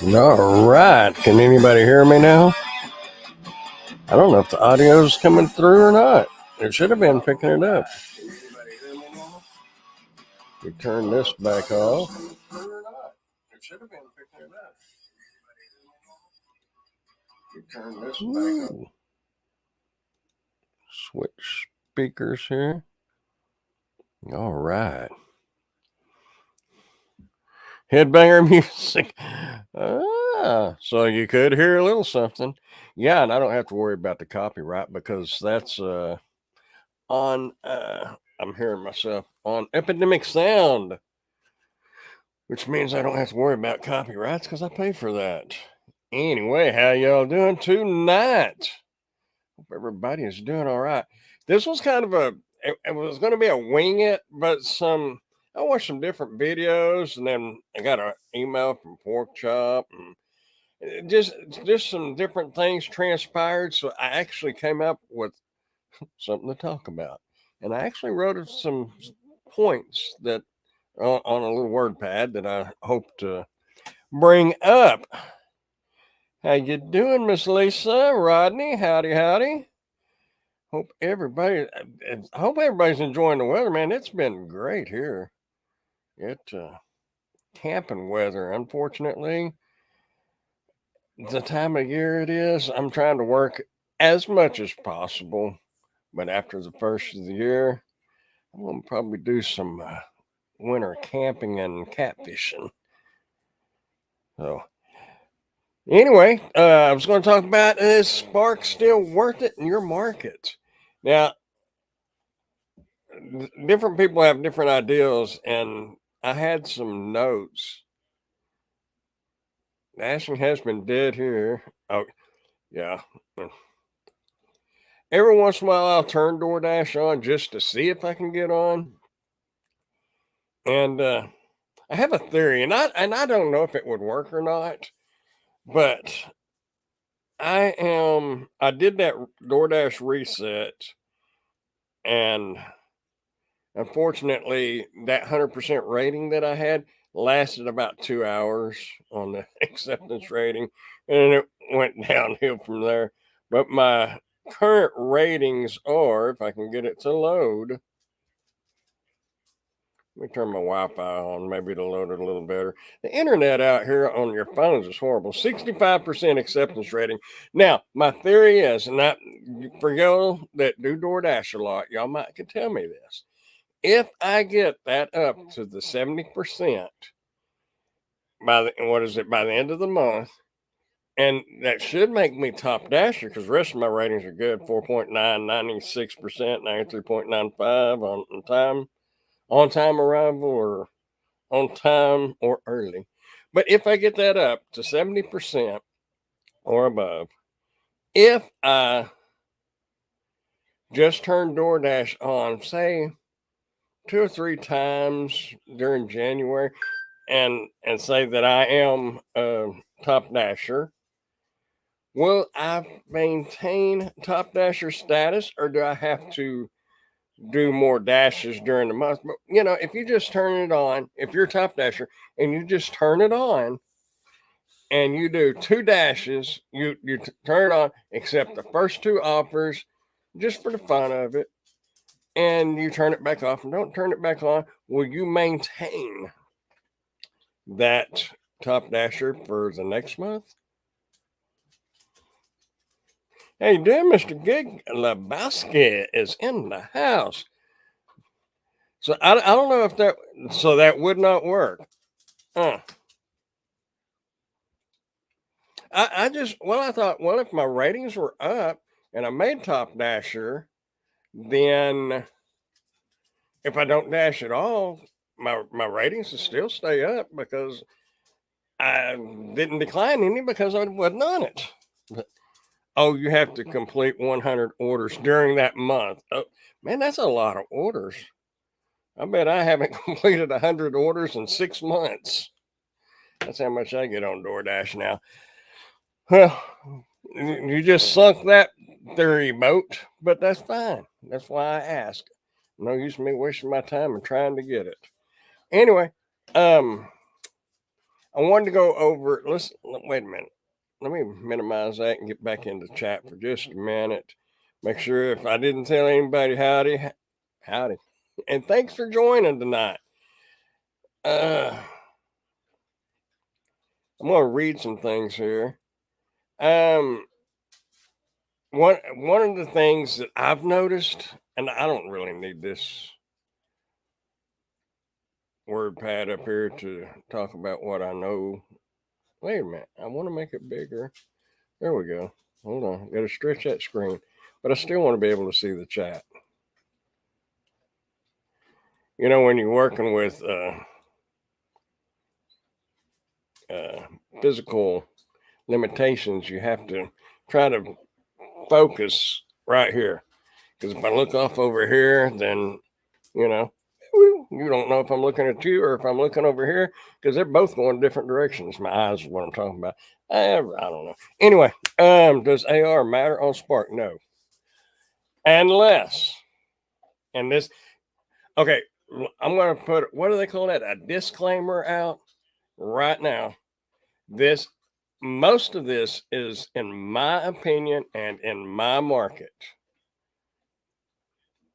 All right. Can anybody hear me now? I don't know if the audio is coming through or not. It should have been picking it up. We turn this back off. It should have been picking it up. We turn this back off. Switch speakers here. All right. Headbanger music. So you could hear a little something. Yeah, and I don't have to worry about the copyright because that's on I'm hearing myself on Epidemic Sound, which means I don't have to worry about copyrights because I pay for that. Anyway, how y'all doing tonight? Hope everybody is doing all right. This was kind of it was going to be a wing it, but I watched some different videos, and then I got an email from Pork Chop, and just some different things transpired. So I actually came up with something to talk about, and I actually wrote some points that on a little word pad that I hope to bring up. How you doing, Miss Lisa? Rodney, howdy. Hope everybody, I hope everybody's enjoying the weather, man. It's been great here. Camping weather. Unfortunately, the time of year it is, I'm trying to work as much as possible. But after the first of the year, I'm gonna probably do some winter camping and catfishing. So anyway, I was going to talk about is Spark still worth it in your market? Now, different people have different ideas, and I had some notes. Dashing has been dead here. Oh, yeah. Every once in a while, I'll turn DoorDash on just to see if I can get on. And I have a theory, and I don't know if it would work or not, but I did that DoorDash reset, and unfortunately, that 100% rating that I had lasted about 2 hours on the acceptance rating, and it went downhill from there. But my current ratings are, if I can get it to load, let me turn my Wi-Fi on. Maybe it'll load it a little better. The internet out here on your phones is horrible. 65% acceptance rating. Now, my theory is, and for y'all that do DoorDash a lot, y'all might could tell me this. If I get that up to the 70% by the end of the month, and that should make me top dasher because the rest of my ratings are good. 4.9, 96%, 93.95 on time arrival or on time or early. But if I get that up to 70% or above, if I just turn DoorDash on, say 2 or 3 times during January, and say that I am a top dasher, will I maintain top dasher status, or do I have to do more dashes during the month? But if you just turn it on, if you're a top dasher and you just turn it on and you do 2 dashes, you turn it on, accept the first 2 offers just for the fun of it, and you turn it back off and don't turn it back on, will you maintain that top dasher for the next month? Hey, doing, Mr. Gig Lebowski is in the house. So I don't know if that would not work. I thought, well, if my ratings were up and I made top dasher, then if I don't dash at all, my ratings will still stay up because I didn't decline any because I wasn't on it. But, you have to complete 100 orders during that month. Oh, man, that's a lot of orders. I bet I haven't completed 100 orders in 6 months. That's how much I get on DoorDash now. Well, you just sunk that theory boat, but that's fine. That's why I asked. No use me wasting my time and trying to get it. Anyway, I wanted to go over. Let's wait a minute. Let me minimize that and get back into chat for just a minute. Make sure if I didn't tell anybody, howdy, and thanks for joining tonight. I'm going to read some things here. Um, one of the things that I've noticed, and I don't really need this word pad up here to talk about what I know. Wait a minute, I want to make it bigger. There we go. Hold on, got to stretch that screen, but I still want to be able to see the chat. You know, when you're working with uh, physical limitations, you have to try to focus right here. Because if I look off over here, then, you know, you don't know if I'm looking at you or if I'm looking over here because they're both going different directions. My eyes is what I'm talking about. I don't know. Anyway, does AR matter on Spark? No. Unless, and this, okay, I'm going to put, what do they call that? A disclaimer out right now. This, most of this is, in my opinion and in my market.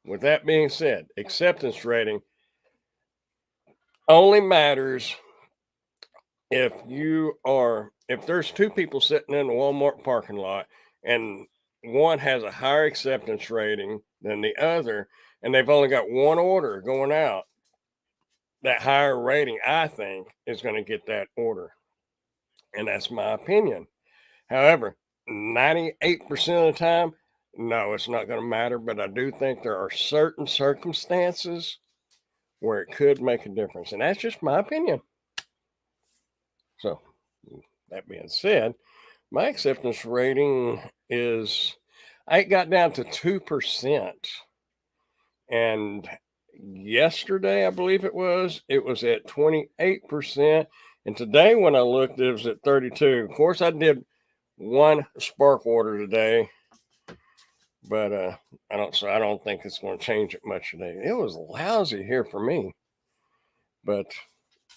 With that being said, acceptance rating only matters if there's two people sitting in the Walmart parking lot and one has a higher acceptance rating than the other, and they've only got one order going out, that higher rating, I think, is going to get that order. And that's my opinion. However, 98% of the time, no, it's not going to matter. But I do think there are certain circumstances where it could make a difference. And that's just my opinion. So, that being said, my acceptance rating is, I got down to 2%. And yesterday, I believe it was at 28%. And today, when I looked, it was at 32. Of course, I did one spark order today, but I don't think it's going to change it much today. It was lousy here for me, but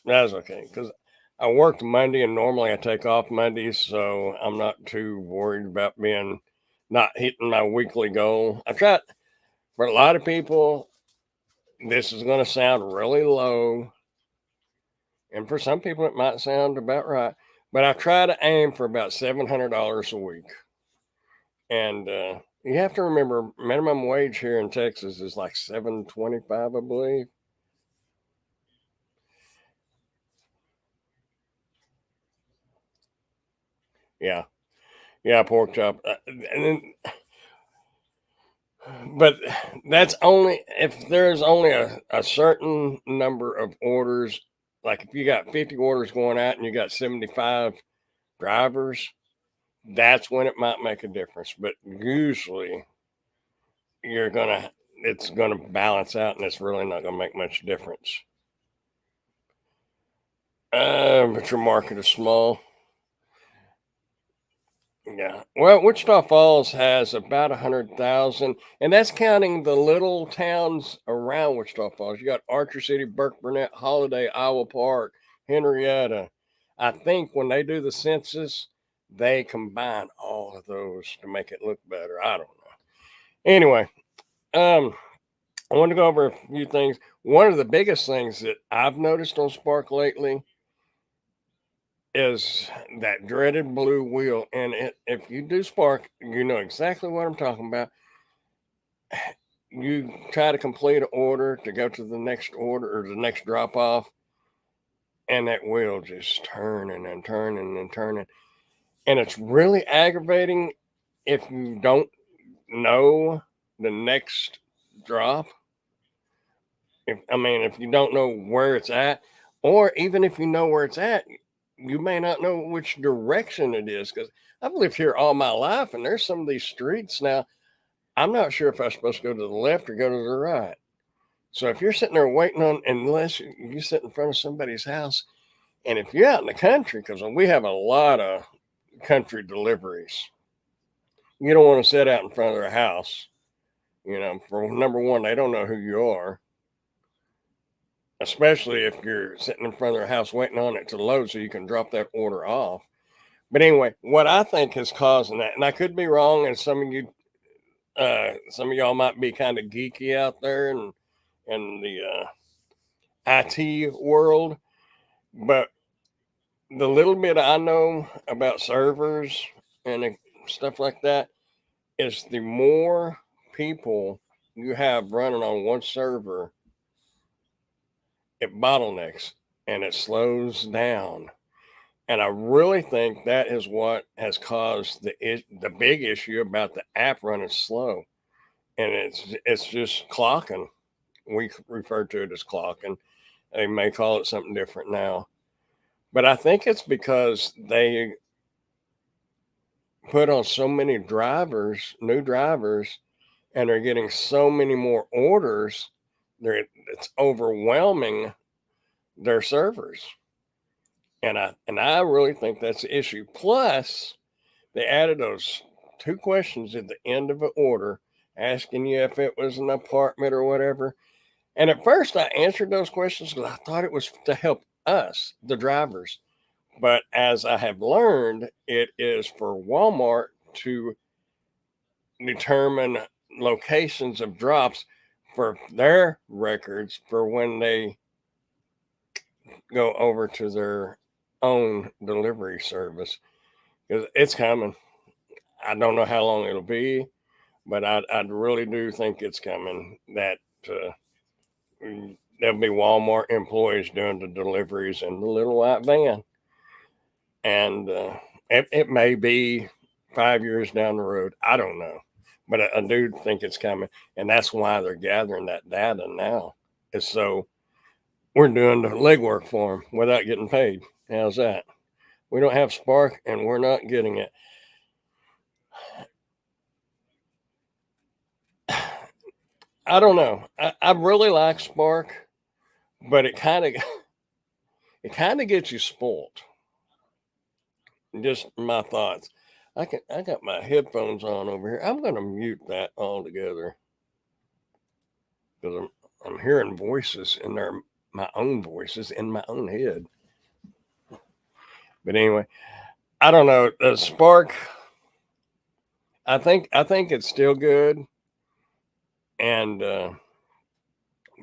that's okay because I worked Monday, and normally I take off Mondays, so I'm not too worried about being not hitting my weekly goal. I tried. For a lot of people, this is going to sound really low, and for some people, it might sound about right. But I try to aim for about $700 a week, and you have to remember minimum wage here in Texas is like $7.25, I believe. Yeah, yeah, pork chop, but that's only if there's only a certain number of orders. Like if you got 50 orders going out and you got 75 drivers, that's when it might make a difference. But usually it's gonna balance out and it's really not gonna make much difference. But your market is small. Yeah. Well, Wichita Falls has about 100,000, and that's counting the little towns around Wichita Falls. You got Archer City, Burke Burnett, Holiday, Iowa Park, Henrietta. I think when they do the census, they combine all of those to make it look better. I don't know. Anyway, um, I want to go over a few things. One of the biggest things that I've noticed on Spark lately is that dreaded blue wheel. And if you do Spark, you know exactly what I'm talking about. You try to complete an order to go to the next order or the next drop off, and that wheel just turning and turning and turning. And it's really aggravating if you don't know the next drop. If you don't know where it's at, or even if you know where it's at, you may not know which direction it is. Because I've lived here all my life, and there's some of these streets now. I'm not sure if I'm supposed to go to the left or go to the right. So if you're sitting there waiting on, unless you sit in front of somebody's house, and if you're out in the country, because we have a lot of country deliveries, you don't want to sit out in front of their house. For number one, they don't know who you are. especially if you're sitting in front of their house waiting on it to load so you can drop that order off. But anyway, what I think is causing that, and I could be wrong, and some of y'all might be kind of geeky out there in the IT world, but the little bit I know about servers and stuff like that is the more people you have running on one server, it bottlenecks and it slows down. And I really think that is what has caused the big issue about the app running slow. And it's just clocking. We refer to it as clocking. They may call it something different now. But I think it's because they put on so many drivers, new drivers, and they're getting so many more orders. It's overwhelming their servers, and I really think that's the issue. Plus, they added those two questions at the end of an order, asking you if it was an apartment or whatever. And at first, I answered those questions because I thought it was to help us, the drivers. But as I have learned, it is for Walmart to determine locations of drops for their records for when they go over to their own delivery service. Because it's coming. I don't know how long it'll be, but I really do think it's coming that there'll be Walmart employees doing the deliveries in the little white van. And it may be 5 years down the road. I don't know. But I do think it's coming. And that's why they're gathering that data now. Is so we're doing the legwork for them without getting paid. How's that? We don't have Spark and we're not getting it. I don't know. I really like Spark, but it kind of gets you spoiled. Just my thoughts. I got my headphones on over here. I'm gonna mute that altogether because I'm hearing voices in there, my own voices in my own head. But anyway, I don't know. The Spark, I think it's still good, and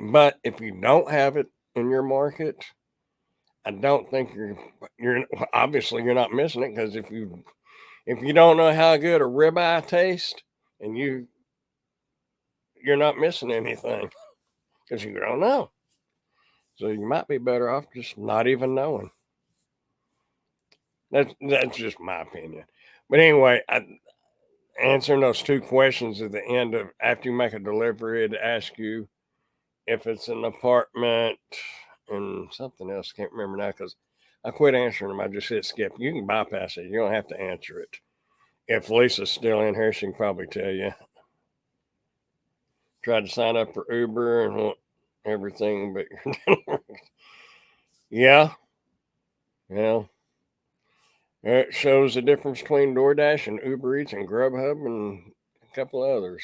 but if you don't have it in your market, I don't think you're obviously you're not missing it because if you don't know how good a ribeye tastes, and you're not missing anything because you don't know. So you might be better off just not even knowing. That's just my opinion. But anyway, answering those two questions at the end of after you make a delivery, it asks you if it's an apartment and something else. I can't remember now because I quit answering them. I just hit skip. You can bypass it. You don't have to answer it. If Lisa's still in here, she can probably tell you. Tried to sign up for Uber and want everything, but yeah, yeah. It shows the difference between DoorDash and Uber Eats and Grubhub and a couple others.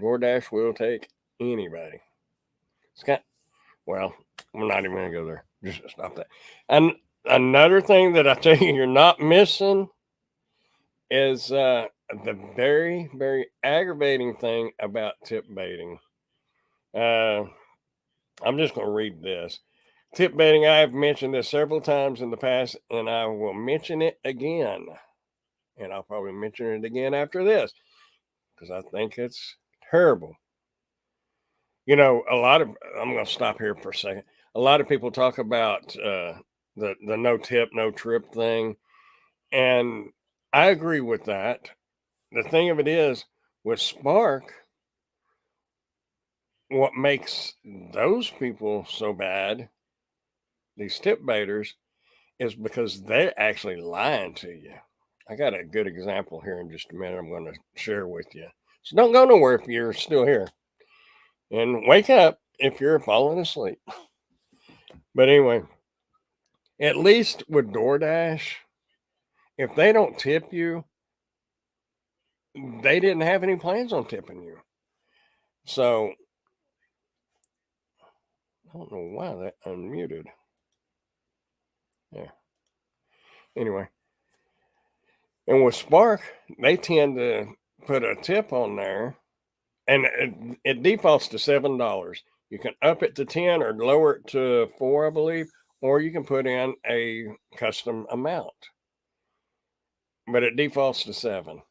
DoorDash will take anybody. It's got well, we're not even gonna go there. Just stop that. And another thing that I tell you, you're not missing is the very, very aggravating thing about tip baiting. Uh, I'm just going to read this. Tip baiting, I have mentioned this several times in the past, and I will mention it again. And I'll probably mention it again after this because I think it's terrible. I'm going to stop here for a second. A lot of people talk about the no tip, no trip thing. And I agree with that. The thing of it is, with Spark, what makes those people so bad, these tip baiters, is because they're actually lying to you. I got a good example here in just a minute I'm going to share with you. So don't go nowhere if you're still here. And wake up if you're falling asleep. But anyway, at least with DoorDash, if they don't tip you, they didn't have any plans on tipping you. So I don't know why that unmuted. Yeah. Anyway, and with Spark, they tend to put a tip on there, and it defaults to $7. You can up it to 10 or lower it to 4, I believe, or you can put in a custom amount, but it defaults to 7.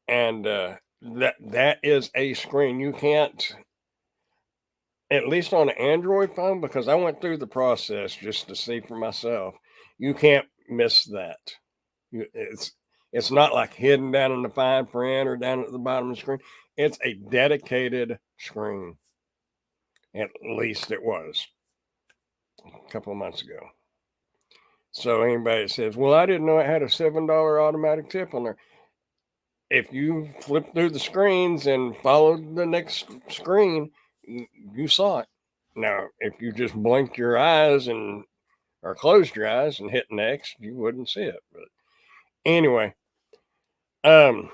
And that is a screen. You can't, at least on an Android phone, because I went through the process just to see for myself. You can't miss that. It's not like hidden down in the fine print or down at the bottom of the screen. It's a dedicated screen. At least it was a couple of months ago. So anybody that says, "Well, I didn't know it had a $7 automatic tip on there," if you flip through the screens and followed the next screen, you saw it. Now, if you just blinked your eyes and or closed your eyes and hit next, you wouldn't see it. But anyway, um,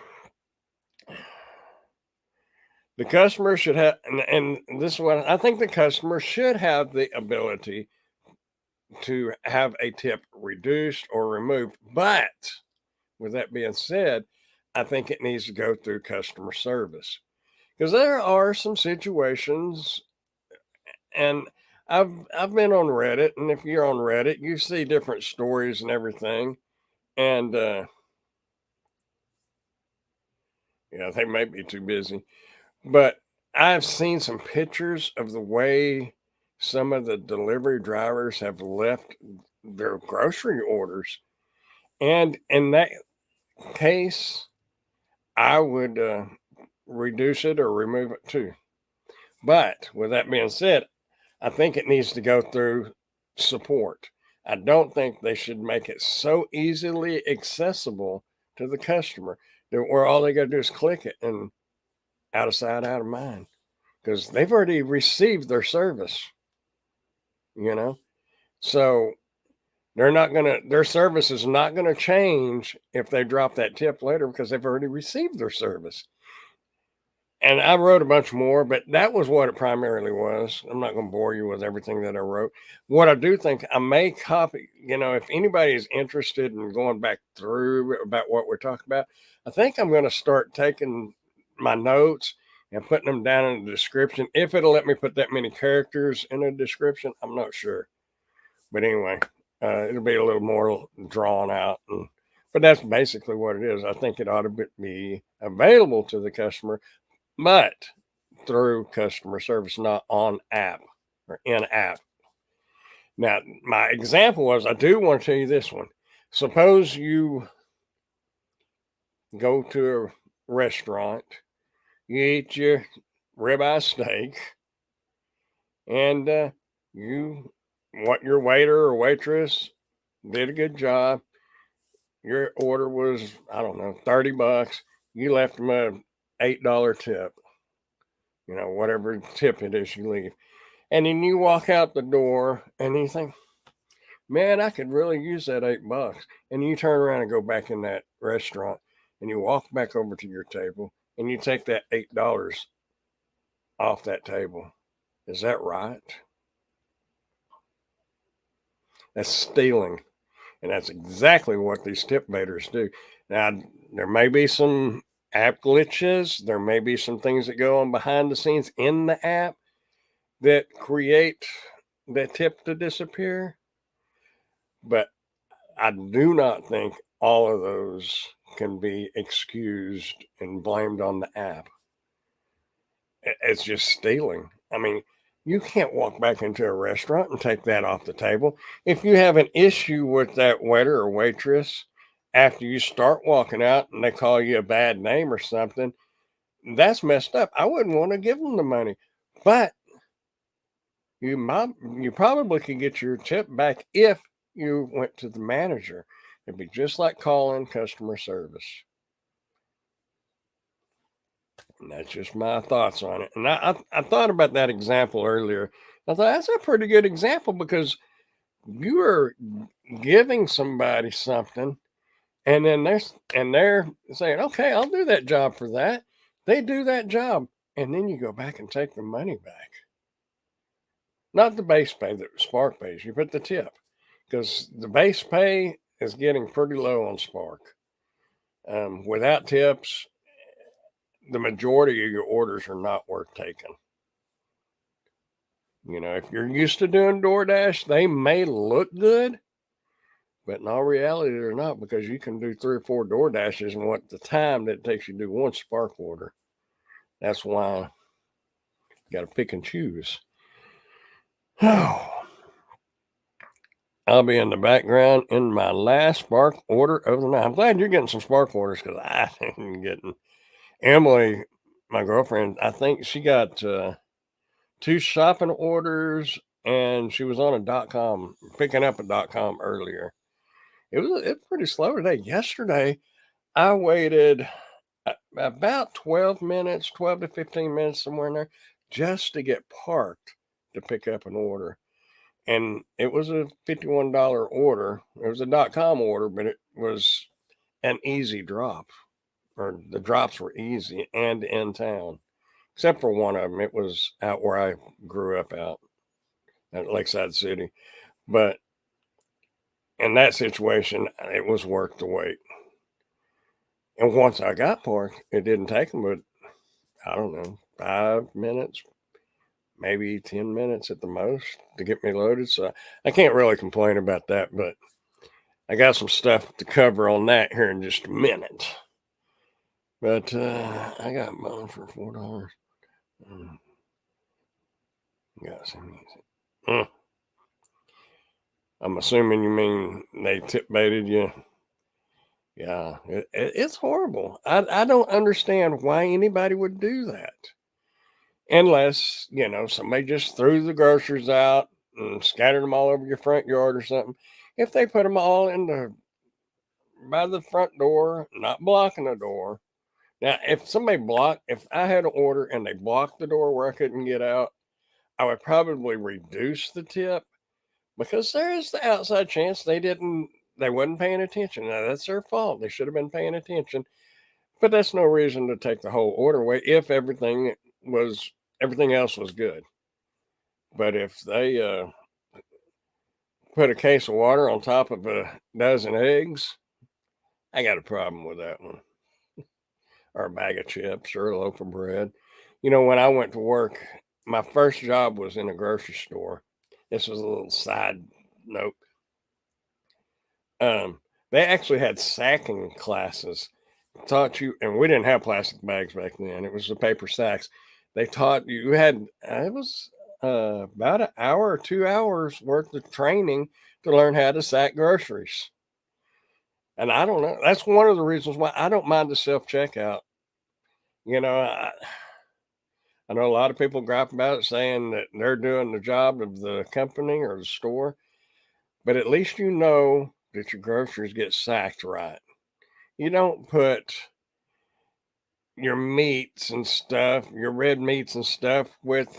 the customer should have, and this is what I think, the customer should have the ability to have a tip reduced or removed. But with that being said, I think it needs to go through customer service, because there are some situations, and I've been on Reddit, and if you're on Reddit, you see different stories and everything, and yeah, they may be too busy, but I've seen some pictures of the way some of the delivery drivers have left their grocery orders, and in that case, I would reduce it or remove it too. But with that being said, I think it needs to go through support. I don't think they should make it so easily accessible to the customer that where all they got to do is click it and out of sight, out of mind, because they've already received their service, you know? So their service is not going to change if they drop that tip later, because they've already received their service. And I wrote a bunch more, but that was what it primarily was. I'm not going to bore you with everything that I wrote. What I do think I may copy, if anybody is interested in going back through about what we're talking about, I think I'm going to start taking my notes and putting them down in the description. If it'll let me put that many characters in a description, I'm not sure. But anyway, it'll be a little more drawn out. But that's basically what it is. I think it ought to be available to the customer, but through customer service, not on app or in app. Now, my example was, I do want to tell you this one. Suppose you go to a restaurant, you eat your ribeye steak, and what your waiter or waitress did a good job. Your order was, I don't know, $30. You left them a $8 tip, whatever tip it is you leave. And then you walk out the door and you think, man, I could really use that $8. And you turn around and go back in that restaurant and you walk back over to your table and you take that $8 off that table. Is that right? That's stealing. And that's exactly what these tip baiters do. Now, there may be some app glitches, there may be some things that go on behind the scenes in the app that create that tip to disappear. But I do not think all of those can be excused and blamed on the app. It's just stealing. I mean, you can't walk back into a restaurant and take that off the table. If you have an issue with that waiter or waitress after you start walking out and they call you a bad name or something, that's messed up. I wouldn't want to give them the money. But you probably could get your tip back if you went to the manager. It'd be just like calling customer service. And that's just my thoughts on it. And I thought about that example earlier. I thought that's a pretty good example, because you are giving somebody something, and then they're saying, okay, I'll do that job for that. They do that job, and then you go back and take the money back. Not the base pay that Spark pays you, but the tip, because the base pay is getting pretty low on Spark. Without tips, the majority of your orders are not worth taking. If you're used to doing DoorDash, they may look good, but in all reality, they're not, because you can do 3 or 4 DoorDashes in what the time that it takes you to do one Spark order. That's why you got to pick and choose. Oh, I'll be in the background in my last Spark order of the night. I'm glad you're getting some Spark orders, because I ain't getting. Emily, my girlfriend, I think she got 2 shopping orders, and she was on a .com, picking up a .com earlier. It's pretty slow today. Yesterday, I waited about 12 minutes, 12 to 15 minutes, somewhere in there, just to get parked to pick up an order. And it was a $51 order. It was a .com order, but it was an easy drop, or the drops were easy and in town, except for one of them. It was out where I grew up, out at Lakeside City. But in that situation, it was worth the wait. And once I got parked, it didn't take them but, I don't know, 5 minutes, maybe 10 minutes at the most to get me loaded. So I can't really complain about that, but I got some stuff to cover on that here in just a minute. But I got mine for $4. Got some music. I'm assuming you mean they tip baited you. Yeah, it's horrible. I don't understand why anybody would do that. Unless, somebody just threw the groceries out and scattered them all over your front yard or something. If they put them all by the front door, not blocking the door. Now, if I had an order and they blocked the door where I couldn't get out, I would probably reduce the tip, because there is the outside chance they wasn't paying attention. Now, that's their fault. They should have been paying attention, but that's no reason to take the whole order away if everything else was good. But if they put a case of water on top of a dozen eggs, I got a problem with that one. Or a bag of chips or a loaf of bread. When I went to work, my first job was in a grocery store. This was a little side note. They actually had sacking classes. Taught you, and we didn't have plastic bags back then. It was the paper sacks. They taught you it was about an hour or 2 hours worth of training to learn how to sack groceries. And I don't know. That's one of the reasons why I don't mind the self checkout. I know a lot of people gripe about it, saying that they're doing the job of the company or the store, but at least you know that your groceries get sacked right. You don't put your meats and stuff, your red meats and stuff, with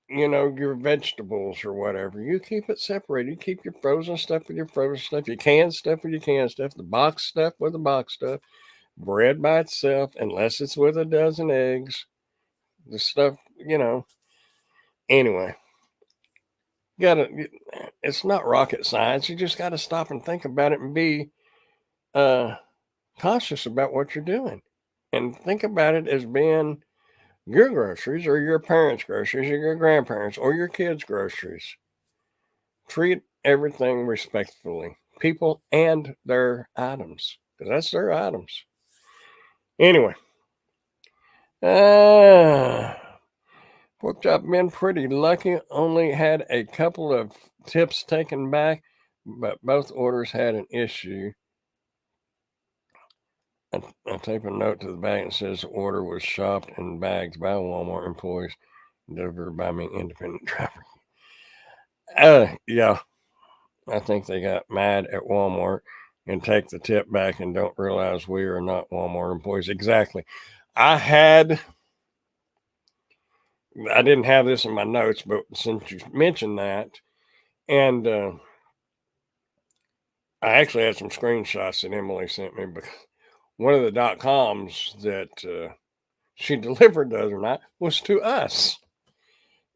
your vegetables or whatever. You keep it separated. You keep your frozen stuff with your frozen stuff, your canned stuff with your canned stuff, the box stuff with the box stuff, bread by itself, unless it's with a dozen eggs. The stuff, Anyway, it's not rocket science. You just gotta stop and think about it and be cautious about what you're doing. And think about it as being your groceries, or your parents' groceries, or your grandparents, or your kids' groceries. Treat everything respectfully, people and their items, because that's their items. Anyway, pork chop, been pretty lucky. Only had a couple of tips taken back, but both orders had an issue. I tape a note to the bag and says the order was shopped and bagged by Walmart employees, delivered by me, independent driver. Yeah, I think they got mad at Walmart and take the tip back and don't realize we are not Walmart employees. Exactly. I didn't have this in my notes, but since you mentioned that, and I actually had some screenshots that Emily sent me, because one of the .coms that she delivered the other night was to us.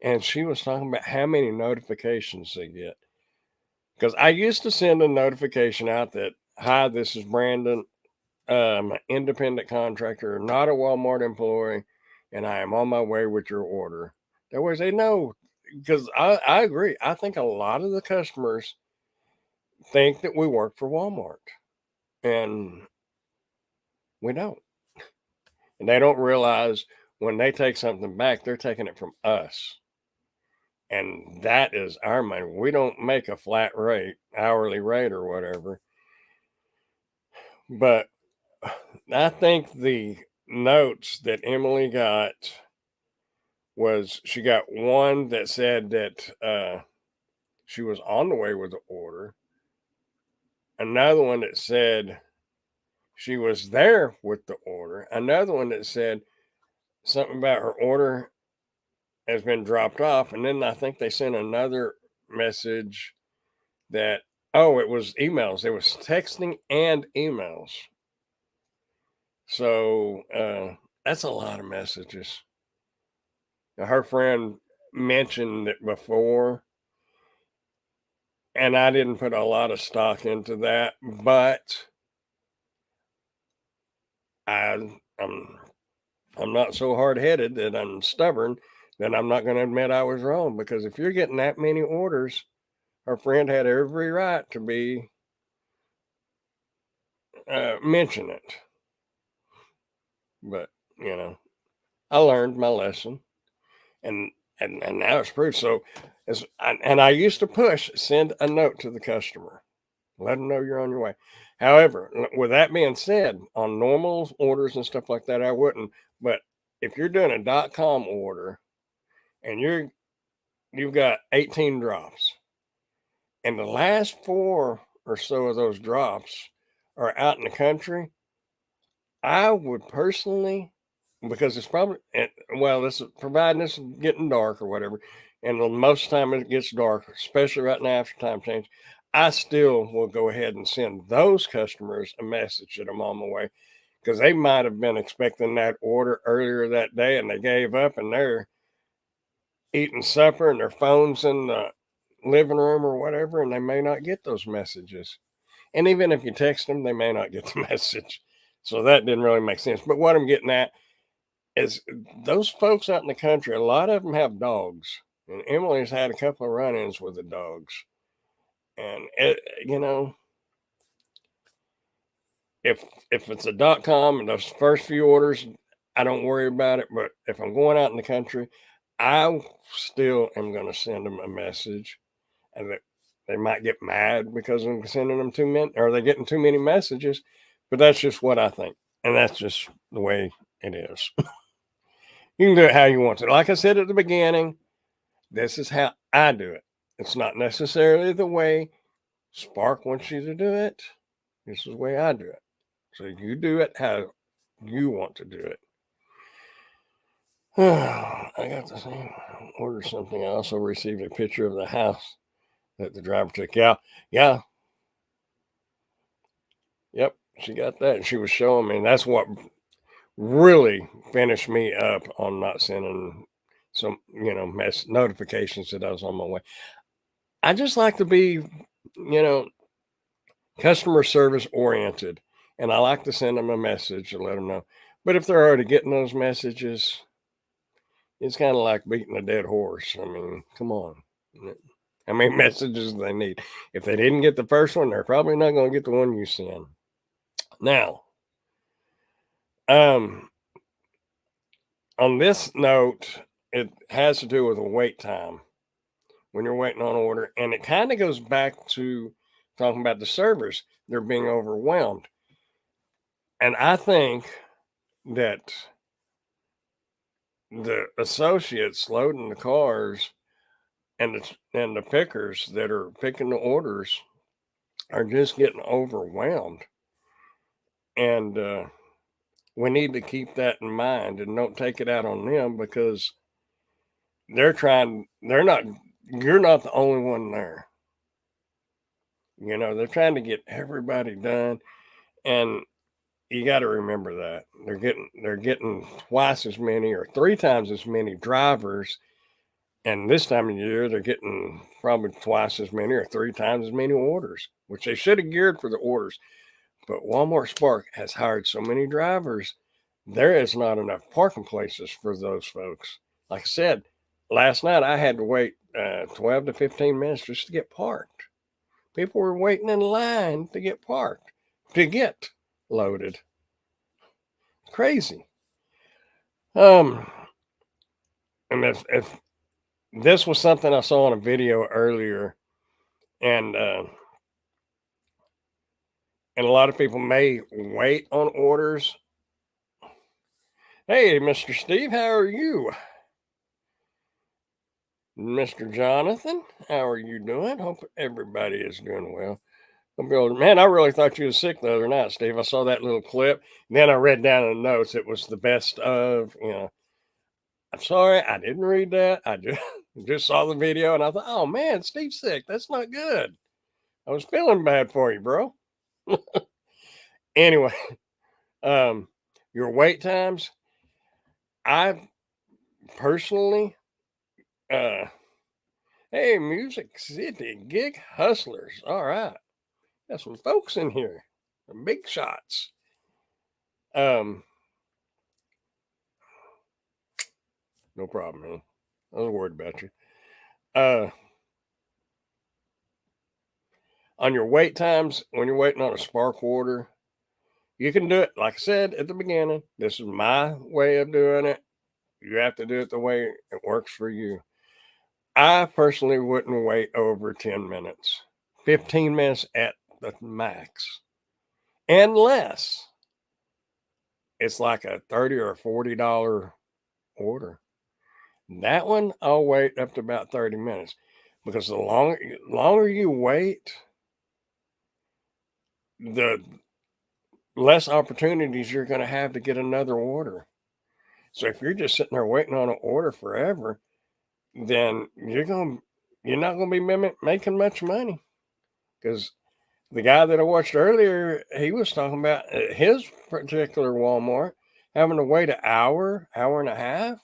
and she was talking about how many notifications they get. Because I used to send a notification out that, "Hi, this is Brandon. An independent contractor, not a Walmart employee, and I am on my way with your order." That way they know, because I agree. I think a lot of the customers think that we work for Walmart, and we don't. And they don't realize when they take something back, they're taking it from us. And that is our money. We don't make a flat rate, hourly rate, or whatever. But I think the notes that Emily got was, she got one that said that she was on the way with the order, another one that said she was there with the order, another one that said something about her order has been dropped off, and then I think they sent another message that, oh, it was emails. It was texting and emails. So that's a lot of messages. Her friend mentioned it before, and I didn't put a lot of stock into that, but I, I'm I'm not so hard headed that I'm stubborn that I'm not going to admit I was wrong. Because if you're getting that many orders, our friend had every right to be mention it. But I learned my lesson, and and now it's proof. So, and I used to push send a note to the customer, let them know you're on your way. However, with that being said, on normal orders and stuff like that, I wouldn't. But if you're doing a .com order and you've got 18 drops, and the last four or so of those drops are out in the country, I would personally, because it's probably, well, this is providing it's getting dark or whatever, and most of the time it gets dark, especially right now after time change. I still will go ahead and send those customers a message that I'm on my way, because they might have been expecting that order earlier that day and they gave up, and they're eating supper and their phones in the living room or whatever, and they may not get those messages. And even if you text them, they may not get the message. So that didn't really make sense. But what I'm getting at is, those folks out in the country, a lot of them have dogs. And Emily's had a couple of run ins with the dogs. And, if it's a .com and those first few orders, I don't worry about it. But if I'm going out in the country, I still am going to send them a message, and that they might get mad because I'm sending them too many, or they're getting too many messages. But that's just what I think, and that's just the way it is. You can do it how you want to. Like I said at the beginning, this is how I do it. It's not necessarily the way Spark wants you to do it. This is the way I do it. So you do it how you want to do it. I got the same order something. I also received a picture of the house that the driver took. Yeah, yeah, yep. She got that. And she was showing me. And that's what really finished me up on not sending some, mess notifications that I was on my way. I just like to be, you know, customer service oriented, and I like to send them a message and let them know. But if they're already getting those messages, it's kind of like beating a dead horse. I mean, come on. How many messages do they need? If they didn't get the first one, they're probably not going to get the one you send. Now, um, on this note, it has to do with a wait time when you're waiting on order. And it kind of goes back to talking about the servers. They're being overwhelmed. And I think that the associates loading the cars and the pickers that are picking the orders are just getting overwhelmed. And we need to keep that in mind and don't take it out on them, because they're not, you're not the only one there. They're trying to get everybody done. And you got to remember that they're getting twice as many or three times as many drivers And this time of year, they're getting probably twice as many or three times as many orders, which they should have geared for the orders. But Walmart Spark has hired so many drivers, there is not enough parking places for those folks. Like I said, last night I had to wait 12 to 15 minutes just to get parked. People were waiting in line to get parked, to get loaded. Crazy. Um, and if this was something I saw in a video earlier, and and a lot of people may wait on orders. Hey, Mr. Steve, how are you? Mr. Jonathan, how are you doing? Hope everybody is doing well. Man, I really thought you was sick the other night, Steve. I saw that little clip. Then I read down in the notes it was the best of, I'm sorry, I didn't read that. I just just saw the video and I thought, oh man, Steve's sick. That's not good. I was feeling bad for you, bro. Anyway, um, your wait times. I personally, uh, hey, Music City Gig Hustlers. All right, got some folks in here, some big shots. Um, no problem, man. I was worried about you. Uh, on your wait times, when you're waiting on a Spark order, you can do it. Like I said at the beginning, this is my way of doing it. You have to do it the way it works for you. I personally wouldn't wait over 10 minutes, 15 minutes at the max, unless it's like a $30 or $40 order. That one, I'll wait up to about 30 minutes because the longer you wait, the less opportunities you're going to have to get another order. So if you're just sitting there waiting on an order forever, then you're not going to be making much money because the guy that I watched earlier, he was talking about his particular Walmart having to wait an hour, hour and a half.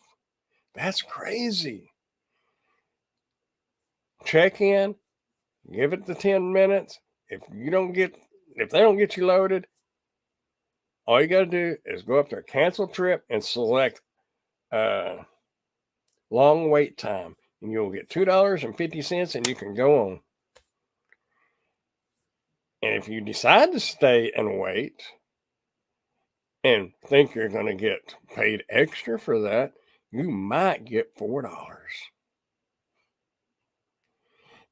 That's crazy. Check in, give it the 10 minutes. If they don't get you loaded, all you got to do is go up there, cancel trip, and select long wait time, and you'll get $2.50, and you can go on. And if you decide to stay and wait and think you're going to get paid extra for that, you might get $4.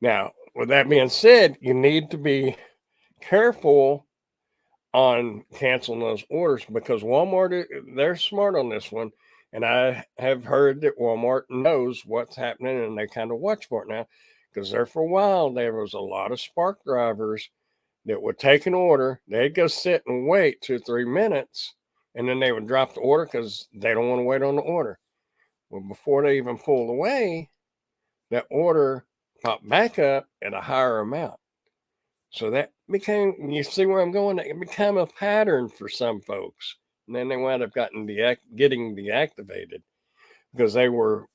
Now, with that being said, you need to be careful on canceling those orders because Walmart, they're smart on this one. And I have heard that Walmart knows what's happening and they kind of watch for it now because there for a while, there was a lot of Spark drivers that would take an order. They'd go sit and wait 2 or 3 minutes and then they would drop the order because they don't want to wait on the order. Well, before they even pulled away, that order popped back up at a higher amount. So that became, you see where I'm going? It became a pattern for some folks. And then they wound up getting deactivated because they were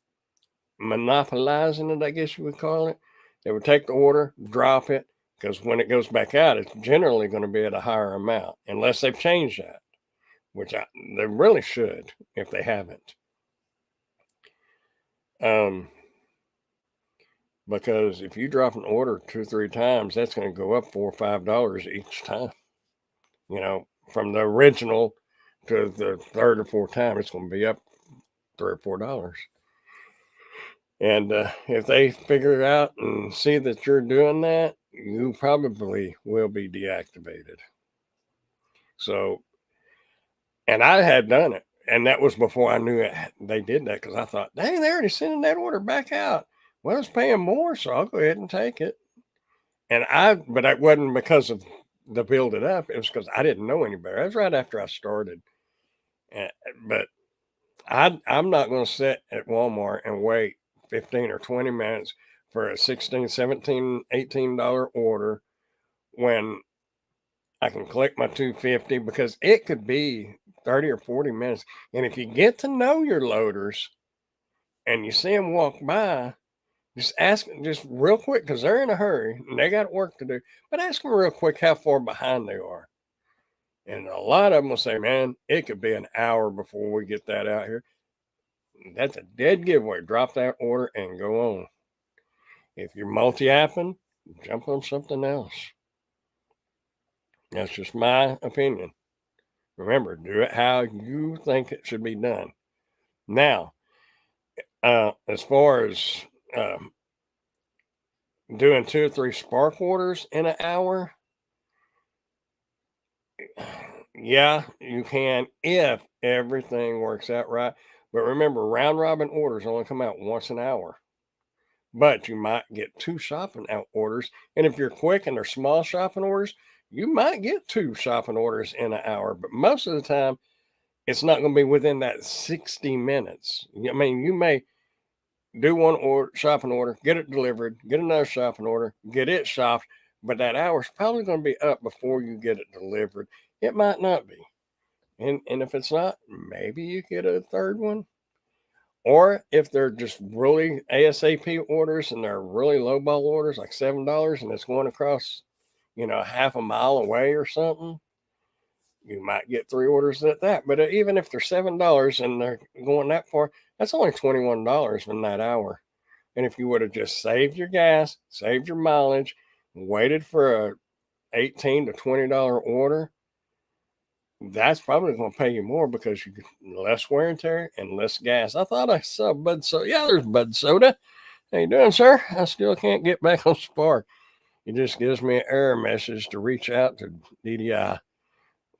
monopolizing it, I guess you would call it. They would take the order, drop it, because when it goes back out, it's generally going to be at a higher amount, unless they've changed that, they really should if they haven't. Because if you drop an order 2 or 3 times, that's going to go up $4 or $5 each time. From the original to the third or fourth time, it's going to be up $3 or $4. And if they figure out and see that you're doing that, you probably will be deactivated. So, and I had done it, and that was before I knew they did that because I thought, dang, they're already sending that order back out. Well, it's paying more, so I'll go ahead and take it. But it wasn't because of the build it up. It was because I didn't know any better. That was right after I started. But I'm not going to sit at Walmart and wait 15 or 20 minutes for a $16, $17, $18 order when I can collect my $2.50 because it could be 30 or 40 minutes. And if you get to know your loaders and you see them walk by, Just ask just real quick because they're in a hurry and they got work to do. But ask them real quick how far behind they are. And a lot of them will say, man, it could be an hour before we get that out here. That's a dead giveaway. Drop that order and go on. If you're multi-apping, jump on something else. That's just my opinion. Remember, do it how you think it should be done. Now, as far as doing 2 or 3 spark orders in an hour, yeah, you can if everything works out right. But remember, round robin orders only come out once an hour. But you might get 2 shopping out orders. And if you're quick and they're small shopping orders, you might get 2 shopping orders in an hour. But most of the time, it's not going to be within that 60 minutes. I mean, you may do one shopping order, get it delivered, get another shopping order, get it shopped, but that hour's probably going to be up before you get it delivered. It might not be. And if it's not, maybe you get a third one. Or if they're just really ASAP orders and they're really low ball orders, like $7, and it's going across, half a mile away or something, you might get 3 orders at that. But even if they're $7 and they're going that far, that's only $21 in that hour. And if you would have just saved your gas, saved your mileage, waited for a $18 to $20 order, that's probably going to pay you more because you get less wear and tear and less gas. I thought I saw Bud Soda. Yeah, there's Bud Soda. How you doing, sir? I still can't get back on Spark. It just gives me an error message to reach out to DDI,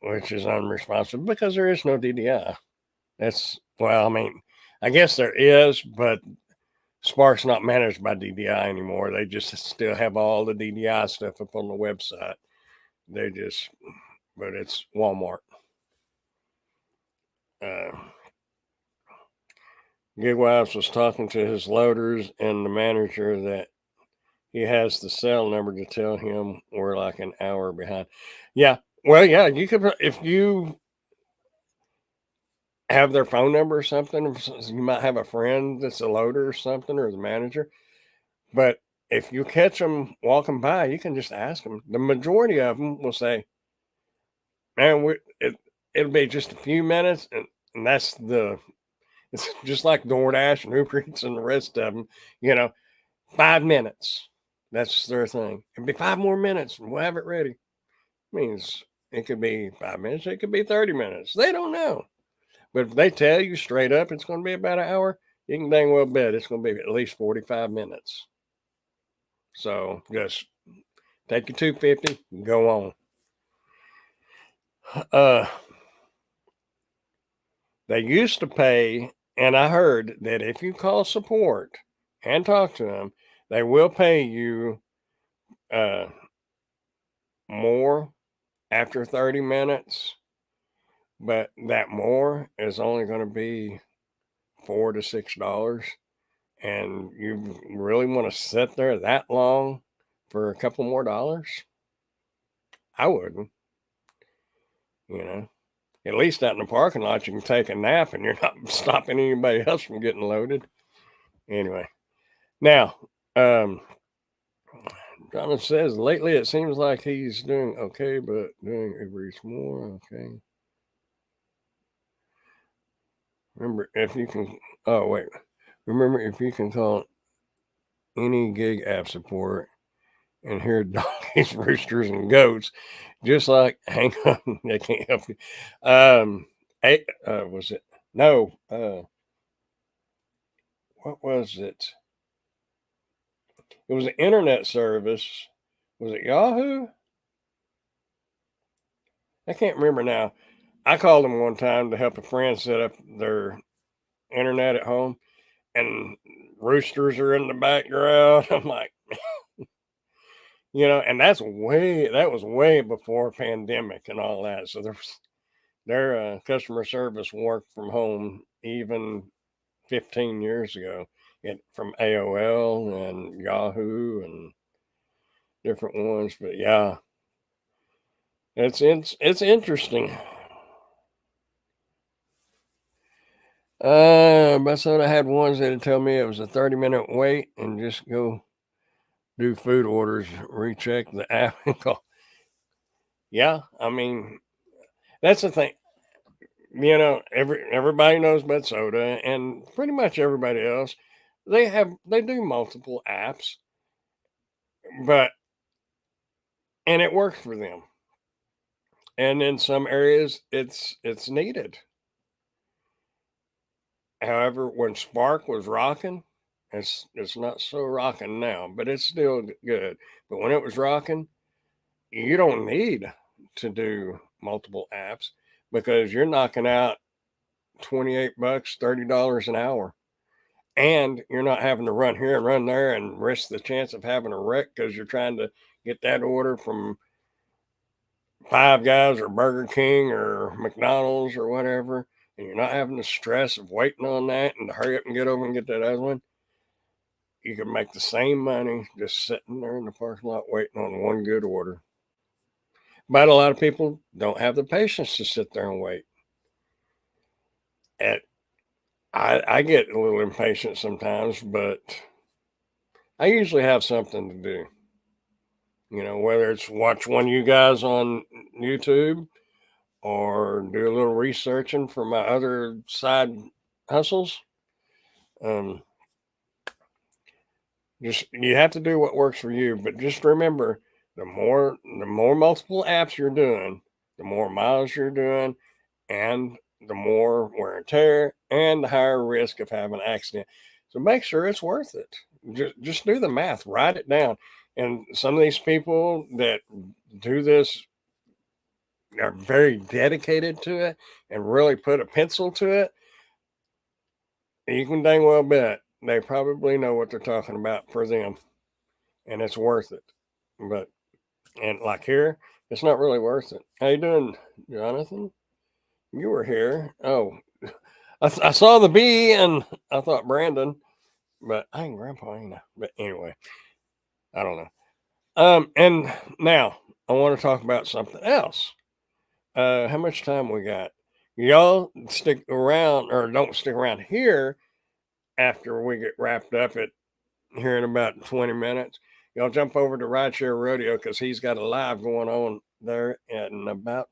which is unresponsive because there is no DDI. Well, I mean, I guess there is, but Spark's not managed by DDI anymore. They just still have all the DDI stuff up on the website. But it's Walmart. Gigwives was talking to his loaders and the manager that he has the cell number to tell him we're like an hour behind. Yeah. Well, yeah, you could, if you have their phone number or something, you might have a friend that's a loader or something or the manager. But if you catch them walking by, you can just ask them. The majority of them will say, man, it'll be just a few minutes. And it's just like DoorDash and Uber Eats and the rest of them, 5 minutes. That's their thing. It'll be 5 more minutes and we'll have it ready. Means it could be 5 minutes, it could be 30 minutes. They don't know. But if they tell you straight up it's going to be about an hour, you can dang well bet it's going to be at least 45 minutes. So just take your 250 and go on. They used to pay, and I heard that if you call support and talk to them, they will pay you more after 30 minutes, but that more is only going to be $4 to $6. And you really want to sit there that long for a couple more dollars? I wouldn't. At least out in the parking lot, you can take a nap and you're not stopping anybody else from getting loaded. Anyway, now, Jonathan says lately it seems like he's doing okay, but doing Uber Eats more. Okay. Remember, if you can, remember if you can call any gig app support and hear donkeys, roosters, and goats, just like hang on, they can't help you. Was it? No. What was it? It was an internet service. Was it Yahoo? I can't remember now. I called them one time to help a friend set up their internet at home, and roosters are in the background. I'm like, and that was way before pandemic and all that. So their customer service worked from home even 15 years ago, from AOL and Yahoo and different ones. But yeah, it's interesting. But so I had ones that'd tell me it was a 30-minute wait and just go do food orders, recheck the app and call. Yeah, I mean, that's the thing. Everybody knows about soda and pretty much everybody else. They do multiple apps, but and it works for them. And in some areas it's needed. However, when Spark was rocking, it's not so rocking now, but it's still good. But when it was rocking, you don't need to do multiple apps because you're knocking out 28 bucks, $30 an hour. And you're not having to run here and run there and risk the chance of having a wreck because you're trying to get that order from Five Guys or Burger King or McDonald's or whatever, and you're not having the stress of waiting on that and to hurry up and get over and get that other one. You can make the same money just sitting there in the parking lot waiting on one good order. But a lot of people don't have the patience to sit there and wait. And I get a little impatient sometimes, but I usually have something to do. Whether it's watch one of you guys on YouTube or do a little researching for my other side hustles. Um, just you have to do what works for you, but just remember the more multiple apps you're doing, the more miles you're doing, and the more wear and tear and the higher risk of having an accident. So make sure it's worth it. Just do the math, write it down. And some of these people that do this are very dedicated to it and really put a pencil to it. You can dang well bet they probably know what they're talking about for them, and it's worth it. But and like here, it's not really worth it. How you doing, Jonathan? You were here. Oh, I saw the bee and I thought Brandon, but I ain't Grandpa, ain't I? But anyway, I don't know. And now I want to talk about something else. How much time we got? Y'all stick around or don't stick around here after we get wrapped up at here in about 20 minutes. Y'all jump over to Rideshare Rodeo because he's got a live going on there in about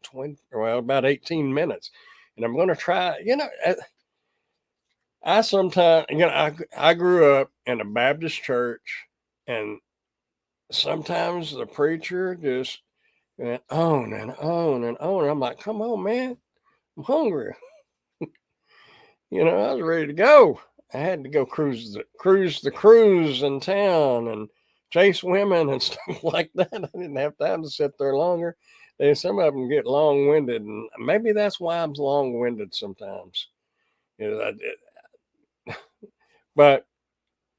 18 minutes. And I'm going to try, I sometimes, I grew up in a Baptist church, and sometimes the preacher just went on and on and on. I'm like, come on, man, I'm hungry. I was ready to go. I had to go cruise in town and chase women and stuff like that. I didn't have time to sit there longer. And some of them get long winded, and maybe that's why I'm long winded sometimes. But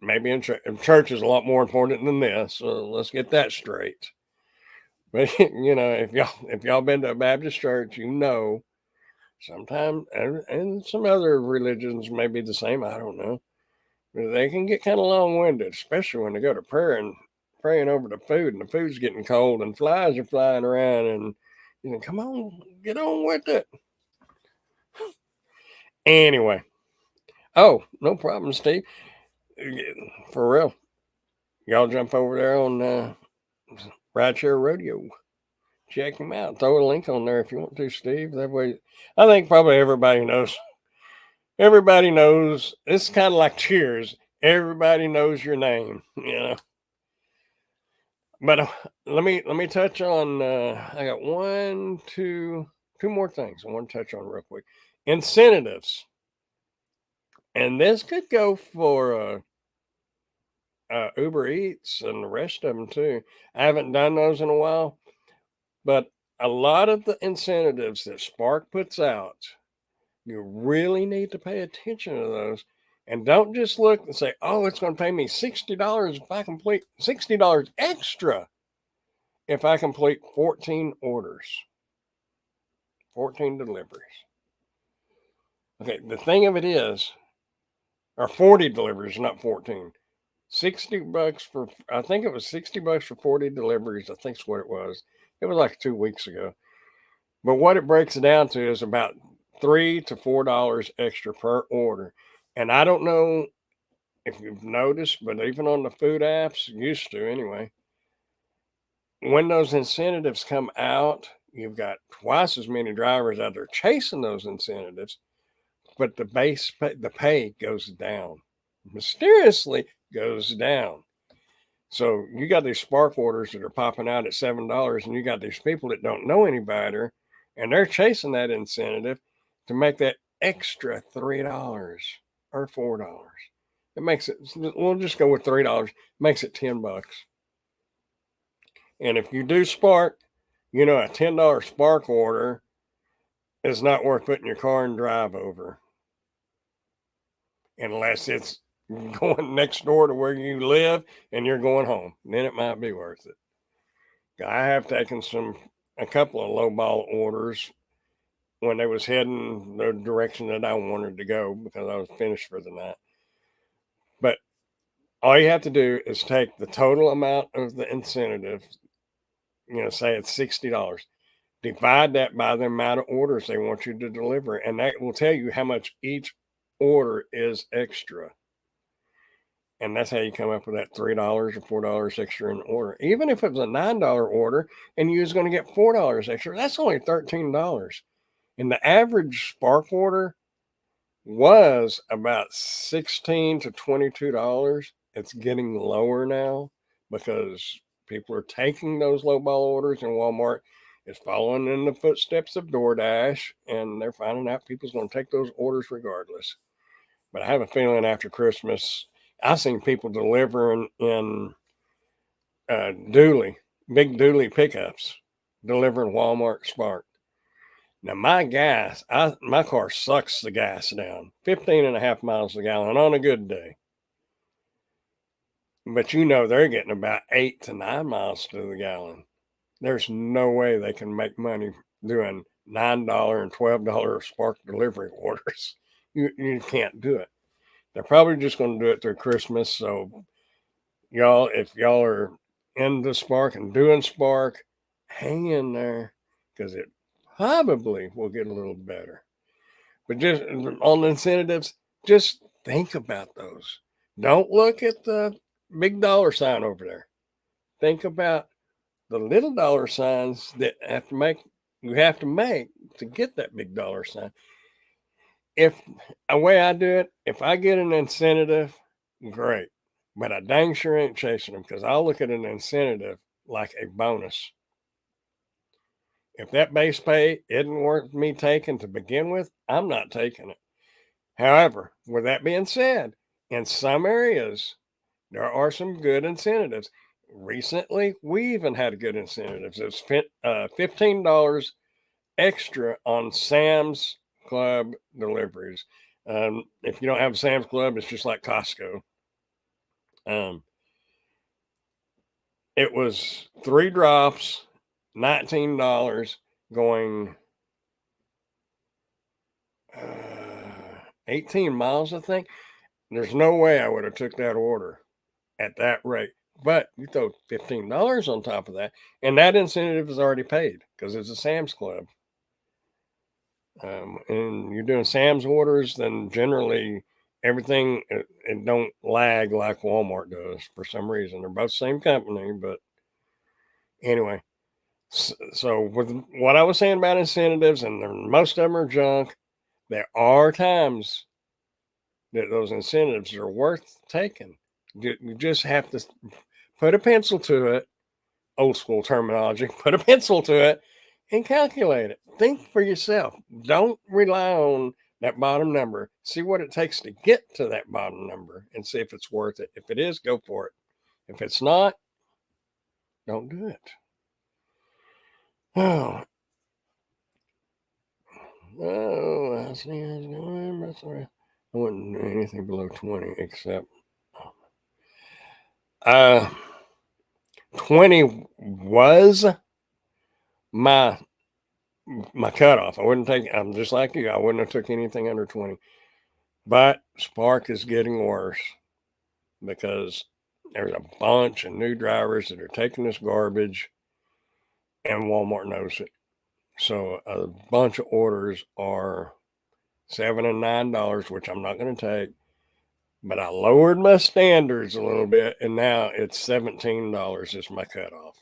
maybe church is a lot more important than this. So let's get that straight. But if y'all been to a Baptist church, sometimes and some other religions may be the same. I don't know. But they can get kind of long winded, especially when they go to prayer and praying over the food, and the food's getting cold, and flies are flying around, and come on, get on with it. Anyway, oh, no problem, Steve. For real, y'all jump over there on Rideshare Rodeo. Check him out. Throw a link on there if you want to, Steve. That way, I think probably everybody knows. Everybody knows. It's kind of like Cheers. Everybody knows your name, But let me touch on. I got two more things I want to touch on real quick. Incentives, and this could go for Uber Eats and the rest of them too. I haven't done those in a while, but a lot of the incentives that Spark puts out, you really need to pay attention to those. And don't just look and say, oh, it's going to pay me $60 if I complete $60 extra if I complete 14 orders, 14 deliveries. Okay, the thing of it is, or 40 deliveries, not 14. $60 for, I think it was $60 for 40 deliveries. I think that's what it was. It was like 2 weeks ago. But what it breaks down to is about $3 to $4 extra per order. And I don't know if you've noticed, but even on the food apps, used to anyway, when those incentives come out, you've got twice as many drivers out there chasing those incentives, but the pay goes down. Mysteriously goes down. So you got these spark orders that are popping out at $7, and you got these people that don't know any better, and they're chasing that incentive to make that extra $3 or $4. It makes it. We'll just go with $3. Makes it $10. And if you do spark, a $10 spark order is not worth putting your car and drive over unless it's going next door to where you live and you're going home. Then it might be worth it. I have taken a couple of low ball orders when they was heading the direction that I wanted to go because I was finished for the night. But all you have to do is take the total amount of the incentive, say it's $60. Divide that by the amount of orders they want you to deliver, and that will tell you how much each order is extra. And that's how you come up with that $3 or $4 extra in order. Even if it was a $9 order and you was going to get $4 extra, that's only $13. And the average spark order was about $16 to $22. It's getting lower now because people are taking those low ball orders, and Walmart is following in the footsteps of DoorDash, and they're finding out people's going to take those orders regardless. But I have a feeling after Christmas, I've seen people delivering in big dually pickups, delivering Walmart Spark. Now my car sucks the gas down, 15 and a half miles a gallon on a good day. But they're getting about 8 to 9 miles to the gallon. There's no way they can make money doing $9 and $12 Spark delivery orders. You can't do it. They're probably just going to do it through Christmas. So if y'all are into Spark and doing Spark, hang in there because it probably will get a little better. But just on the incentives, just think about those. Don't look at the big dollar sign over there. Think about the little dollar signs that you have to make to get that big dollar sign. If a way I do it, if I get an incentive, great. But I dang sure ain't chasing them because I'll look at an incentive like a bonus. If that base pay isn't worth me taking to begin with, I'm not taking it. However, with that being said, in some areas, there are some good incentives. Recently, we even had good incentives. It's $15 extra on Sam's Club deliveries. If you don't have a Sam's Club, it's just like Costco. It was 3 drops, $19, going 18 miles, I think. There's no way I would have took that order at that rate. But you throw $15 on top of that, and that incentive is already paid because it's a Sam's Club. And you're doing Sam's orders, then generally everything it don't lag like Walmart does for some reason. They're both the same company, but anyway. So with what I was saying about incentives, and most of them are junk, there are times that those incentives are worth taking. You just have to put a pencil to it, old school terminology, put a pencil to it and calculate it. Think for yourself. Don't rely on that bottom number. See what it takes to get to that bottom number and see if it's worth it. If it is, go for it. If it's not, don't do it. Oh, I see. I wouldn't do anything below 20 except 20 was my cutoff. I wouldn't take. I'm just like you. I wouldn't have took anything under 20. But Spark is getting worse because there's a bunch of new drivers that are taking this garbage, and Walmart knows it. So a bunch of orders are $7 and $9, which I'm not going to take. But I lowered my standards a little bit, and now it's $17 is my cutoff.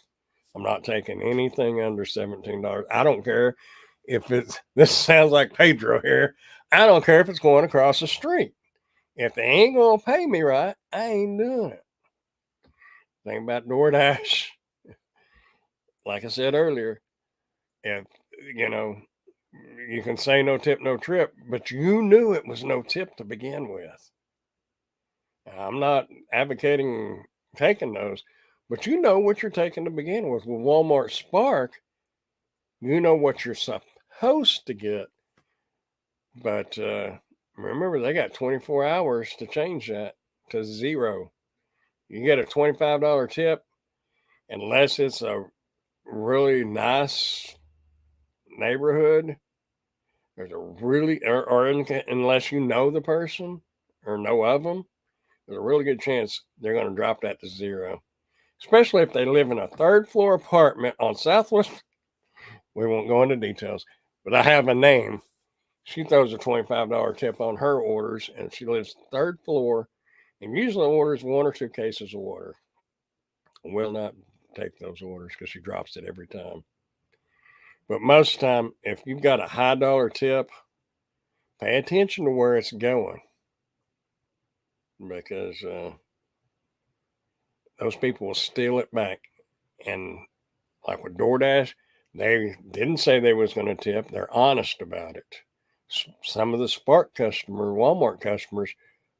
I'm not taking anything under $17. I don't care if it's, this sounds like Pedro here. I don't care if it's going across the street. If they ain't going to pay me right, I ain't doing it. Thing about DoorDash, like I said earlier, if, you know, you can say no tip, no trip, but you knew it was no tip to begin with. I'm not advocating taking those, but you know what you're taking to begin with. With Walmart Spark, you know what you're supposed to get. But remember, they got 24 hours to change that to 0. You get a $25 tip unless it's a really nice neighborhood. There's a really, unless you know the person or know of them, there's a really good chance they're going to drop that to 0. Especially if they live in a third floor apartment on Southwest. We won't go into details, but I have a name. She throws a $25 tip on her orders, and she lives third floor and usually orders 1 or 2 cases of water. Will not take those orders because she drops it every time. But most of the time, if you've got a high dollar tip, pay attention to where it's going because those people will steal it back. And like with DoorDash, they didn't say they was going to tip. They're honest about it. Some of the Spark Walmart customers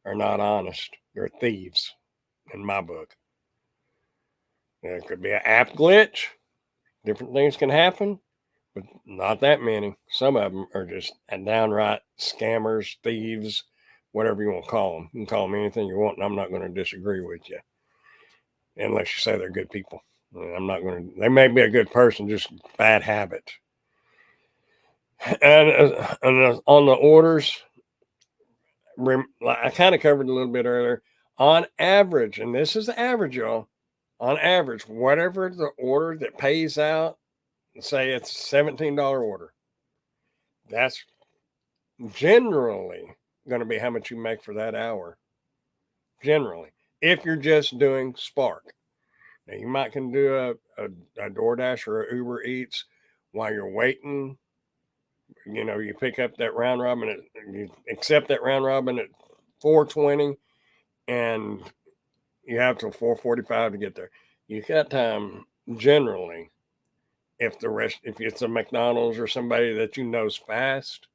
are not honest. They're thieves in my book. There could be an app glitch. Different things can happen, but not that many. Some of them are just downright scammers, thieves, whatever you want to call them. You can call them anything you want, and I'm not going to disagree with you unless you say they're good people. I'm not going to. They may be a good person, just bad habit. And on the orders, I kind of covered a little bit earlier. On average, and this is the average, y'all. On average, whatever the order that pays out, say it's $17 order, that's generally going to be how much you make for that hour. Generally, if you're just doing Spark. Now, you might can do a DoorDash or a Uber Eats while you're waiting. You know, you pick up that round robin, you accept that round robin at 4:20, and you have till 4:45 to get there. You got time generally. If it's a McDonald's or somebody that you know's fast,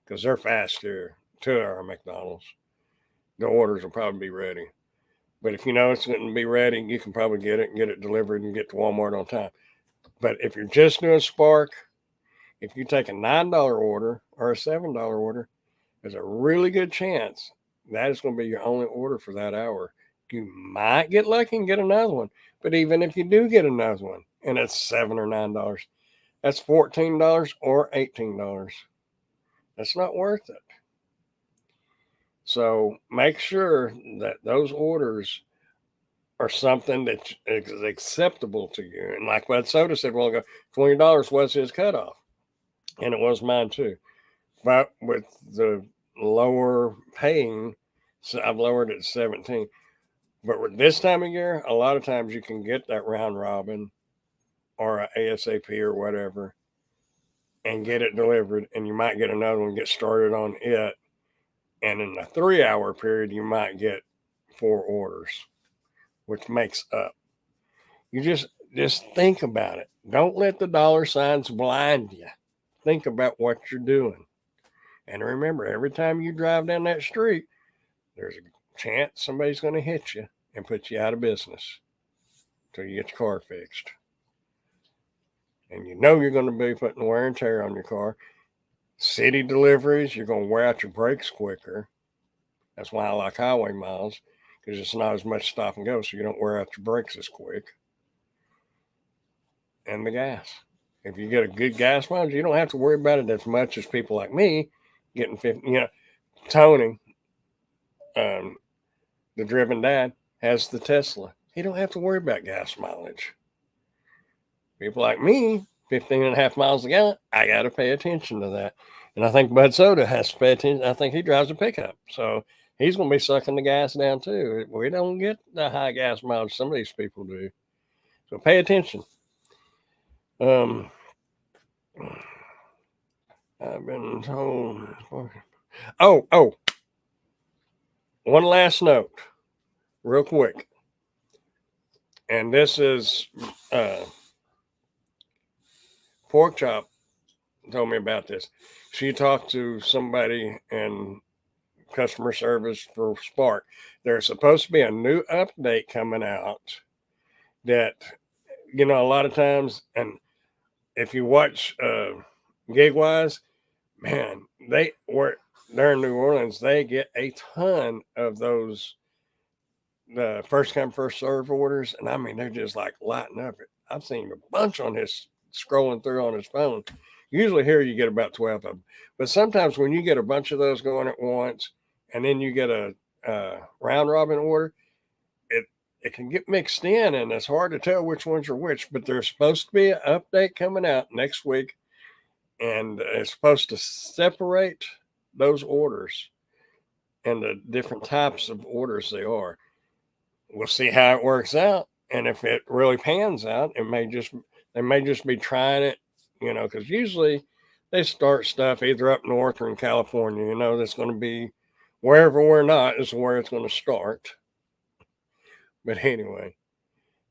because they're fast here to our McDonald's, the orders will probably be ready. But if you know it's going to be ready, you can probably get it and get it delivered and get to Walmart on time. But if you're just doing Spark, if you take a $9 order or a $7 order, there's a really good chance that is going to be your only order for that hour. You might get lucky and get another one. But even if you do get another one and it's $7 or $9, that's $14 or $18. That's not worth it. So make sure that those orders are something that is acceptable to you. And like what Soda said a while ago, $20 was his cutoff. And it was mine too. But with the lower paying, so I've lowered it to 17. But with this time of year, a lot of times you can get that round robin or a ASAP or whatever and get it delivered. And you might get another one, get started on it. And in a 3-hour period, you might get 4 orders, which makes up. You just think about it. Don't let the dollar signs blind you. Think about what you're doing. And remember, every time you drive down that street, there's a chance somebody's going to hit you and put you out of business until you get your car fixed. And you know you're going to be putting wear and tear on your car. City deliveries, you're going to wear out your brakes quicker. That's why I like highway miles, because it's not as much stop and go, so you don't wear out your brakes as quick. And the gas. If you get a good gas mileage, you don't have to worry about it as much as people like me getting 50. You know, Tony, the driven dad, has the Tesla. He don't have to worry about gas mileage. People like me, 15 and a half miles a gallon, I got to pay attention to that. And I think Bud Soda has to pay attention. I think he drives a pickup. So he's going to be sucking the gas down too. We don't get the high gas mileage some of these people do. So pay attention. Um, I've been told. Oh, one last note, real quick. And this is Pork Chop told me about this. She talked to somebody in customer service for Spark. There's supposed to be a new update coming out that, a lot of times, and if you watch Gigwise, man, they're in New Orleans, they get a ton of those the first come first serve orders, and I mean they're just like lighting up. I've seen a bunch on his scrolling through on his phone. Usually here you get about 12 of them, but sometimes when you get a bunch of those going at once, and then you get a round robin order, it it can get mixed in, and it's hard to tell which ones are which. But there's supposed to be an update coming out next week, and it's supposed to separate those orders and the different types of orders they are. We'll see how it works out, and if it really pans out, they may just be trying it, because usually they start stuff either up north or in California. That's going to be wherever we're not is where it's going to start. But anyway,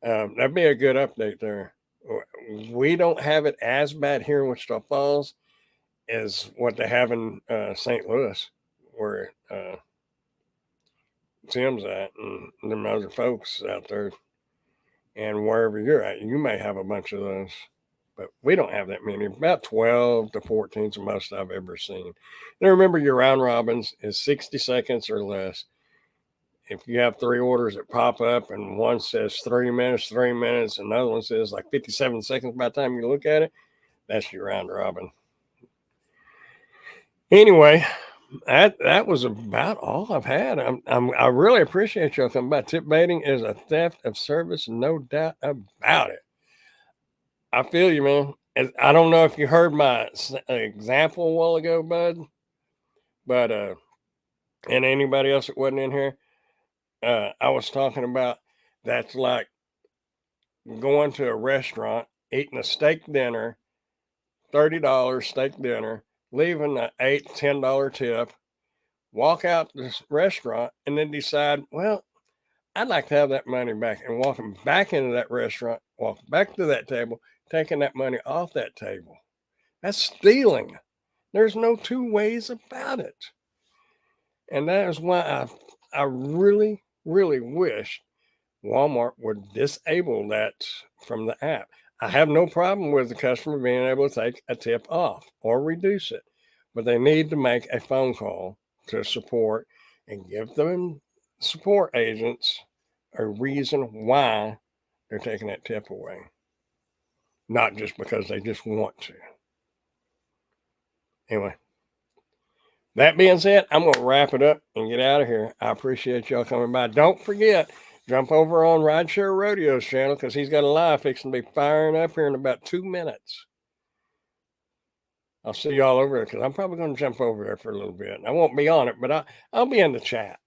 that'd be a good update there. We don't have it as bad here in Wichita Falls as what they have in St. Louis, where Tim's at, and them other folks out there. And wherever you're at, you may have a bunch of those, but we don't have that many. About 12 to 14 is the most I've ever seen. And remember, your round robins is 60 seconds or less. If you have 3 orders that pop up and one says 3 minutes, and another one says like 57 seconds by the time you look at it, that's your round robin. Anyway, that was about all I've had. I really appreciate y'all coming by. Tip baiting is a theft of service, no doubt about it. I feel you, man. I don't know if you heard my example a while ago, Bud, but and anybody else that wasn't in here, I was talking about that's like going to a restaurant, eating a steak dinner, $30 steak dinner, leaving an $8, $10 tip, walk out this restaurant, and then decide, well, I'd like to have that money back, and walking back into that restaurant, walk back to that table, taking that money off that table. That's stealing. There's no two ways about it. And that is why I really, really wish Walmart would disable that from the app. I have no problem with the customer being able to take a tip off or reduce it, but they need to make a phone call to support and give them support agents a reason why they're taking that tip away, not just because they just want to. Anyway, that being said, I'm going to wrap it up and get out of here. I appreciate y'all coming by. Don't forget, jump over on Rideshare Rodeo's channel because he's got a live fixing to be firing up here in about 2 minutes. I'll see y'all over there because I'm probably going to jump over there for a little bit. I won't be on it, but I'll be in the chat.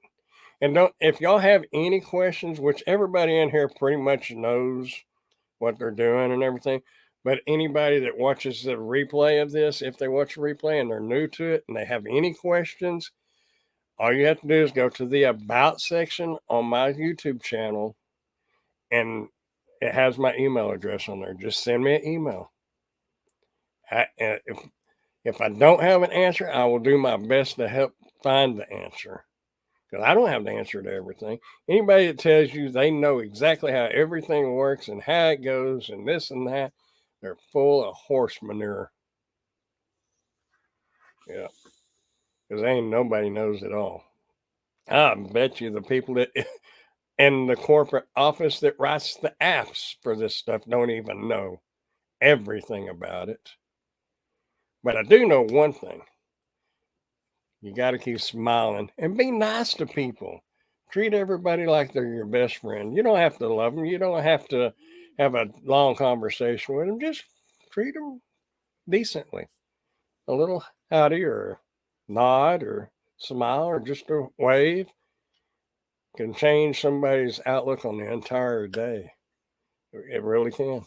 And if y'all have any questions, which everybody in here pretty much knows what they're doing and everything, but anybody that watches the replay of this, if they watch the replay and they're new to it and they have any questions, all you have to do is go to the About section on my YouTube channel, and it has my email address on there. Just send me an email. If I don't have an answer, I will do my best to help find the answer, because I don't have the answer to everything. Anybody that tells you they know exactly how everything works and how it goes and this and that, they're full of horse manure. Yeah, because ain't nobody knows it all. I bet you the people that in the corporate office that writes the apps for this stuff don't even know everything about it. But I do know one thing. You got to keep smiling and be nice to people. Treat everybody like they're your best friend. You don't have to love them. You don't have to have a long conversation with them. Just treat them decently. A little howdy or nod or smile or just a wave can change somebody's outlook on the entire day. It really can.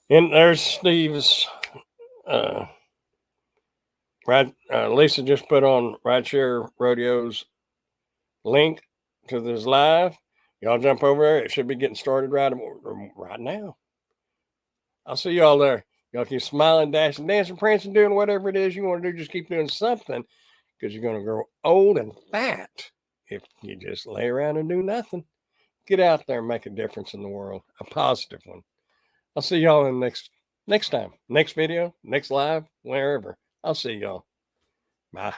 And there's Steve's uh, Lisa just put on Rideshare Rodeo's link to this live. Y'all jump over there. It should be getting started right now. I'll see y'all there. Y'all keep smiling, dashing, dancing, prancing, doing whatever it is you want to do. Just keep doing something because you're going to grow old and fat if you just lay around and do nothing. Get out there and make a difference in the world, a positive one. I'll see y'all in the next time, next video, next live, wherever. I'll see y'all. Bye.